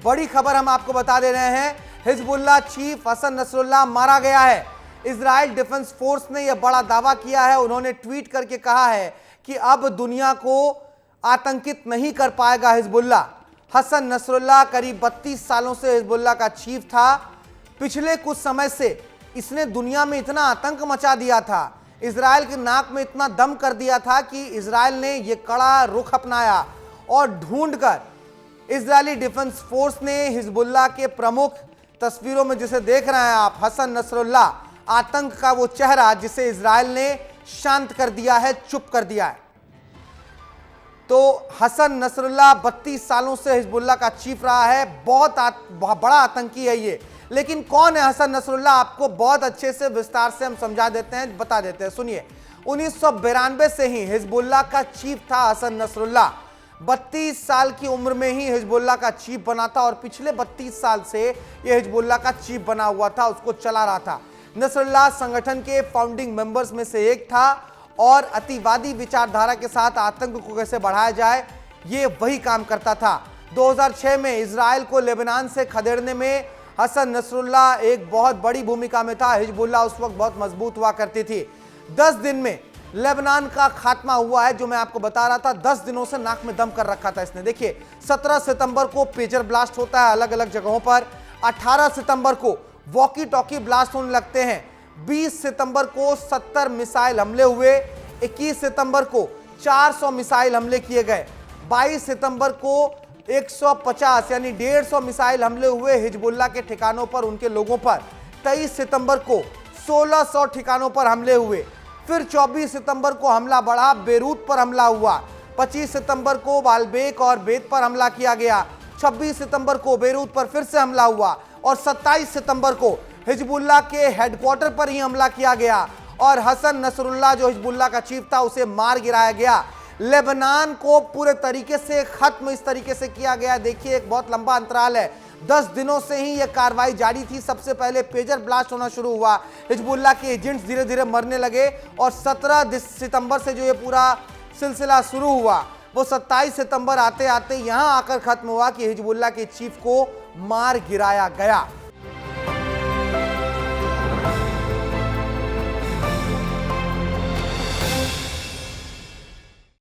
बड़ी खबर हम आपको बता दे रहे हैं, हिजबुल्लाह चीफ हसन नसरुल्लाह मारा गया है। इजराइल डिफेंस फोर्स ने यह बड़ा दावा किया है। उन्होंने ट्वीट करके कहा है कि अब दुनिया को आतंकित नहीं कर पाएगा हिजबुल्लाह। हसन नसरुल्लाह करीब 32 सालों से हिजबुल्लाह का चीफ था। पिछले कुछ समय से इसने दुनिया में इतना आतंक मचा दिया था, इजराइल के नाक में इतना दम कर दिया था कि इजराइल ने यह कड़ा रुख अपनाया और ढूंढकर इजरायली डिफेंस फोर्स ने हिजबुल्लाह के प्रमुख, तस्वीरों में जिसे देख रहे हैं आप, हसन नसरुल्लाह, आतंक का वो चेहरा जिसे इजराइल ने शांत कर दिया है, चुप कर दिया है। तो हसन नसरुल्लाह 32 सालों से हिजबुल्लाह का चीफ रहा है। बहुत बड़ा आतंकी है ये। लेकिन कौन है हसन नसरुल्लाह, आपको बहुत अच्छे से विस्तार से हम समझा देते हैं, बता देते हैं, सुनिए। 1992 से ही हिजबुल्लाह का चीफ था हसन नसरुल्लाह। 32 साल की उम्र में ही हिजबुल्लाह का चीफ बना था और पिछले 32 साल से यह हिजबुल्लाह का चीफ बना हुआ था, उसको चला रहा था। नसरुल्लाह संगठन के फाउंडिंग मेंबर्स में से एक था और अतिवादी विचारधारा के साथ आतंक को कैसे बढ़ाया जाए, ये वही काम करता था। 2006 में इजराइल को लेबनान से खदेड़ने में हसन नसरुल्लाह एक बहुत बड़ी भूमिका में था। हिजबुल्लाह उस वक्त बहुत मजबूत हुआ करती थी। 10 दिन में लेबनान का खात्मा हुआ है, जो मैं आपको बता रहा था। 10 दिनों से नाक में दम कर रखा था इसने। देखिए, 17 सितंबर को पेजर ब्लास्ट होता है अलग अलग जगहों पर। 18 सितंबर को वॉकी टॉकी ब्लास्ट होने लगते हैं। 20 सितंबर को 70 मिसाइल हमले हुए। 21 सितंबर को 400 मिसाइल हमले किए गए। 22 सितंबर को 150 यानी 150 मिसाइल हमले हुए हिजबुल्लाह के ठिकानों पर, उनके लोगों पर। 23 सितंबर को 1600 ठिकानों पर हमले हुए। फिर 24 सितंबर को हमला बढ़ा, बेरूत पर हमला हुआ। 25 सितंबर को बालबेक और बेत पर हमला किया गया। 26 सितंबर को बेरूत पर फिर से हमला हुआ और 27 सितंबर को हिजबुल्लाह के हेडक्वार्टर पर ही हमला किया गया और हसन नसरुल्लाह जो हिजबुल्लाह का चीफ था उसे मार गिराया गया। लेबनान को पूरे तरीके से खत्म इस तरीके से किया गया। देखिए, एक बहुत लंबा अंतराल है। 10 दिनों से ही यह कार्रवाई जारी थी। सबसे पहले पेजर ब्लास्ट होना शुरू हुआ, हिजबुल्लाह के एजेंट्स धीरे धीरे मरने लगे और 17 सितंबर से जो ये पूरा सिलसिला शुरू हुआ वो 27 सितंबर आते आते यहां आकर खत्म हुआ कि हिजबुल्लाह के चीफ को मार गिराया गया।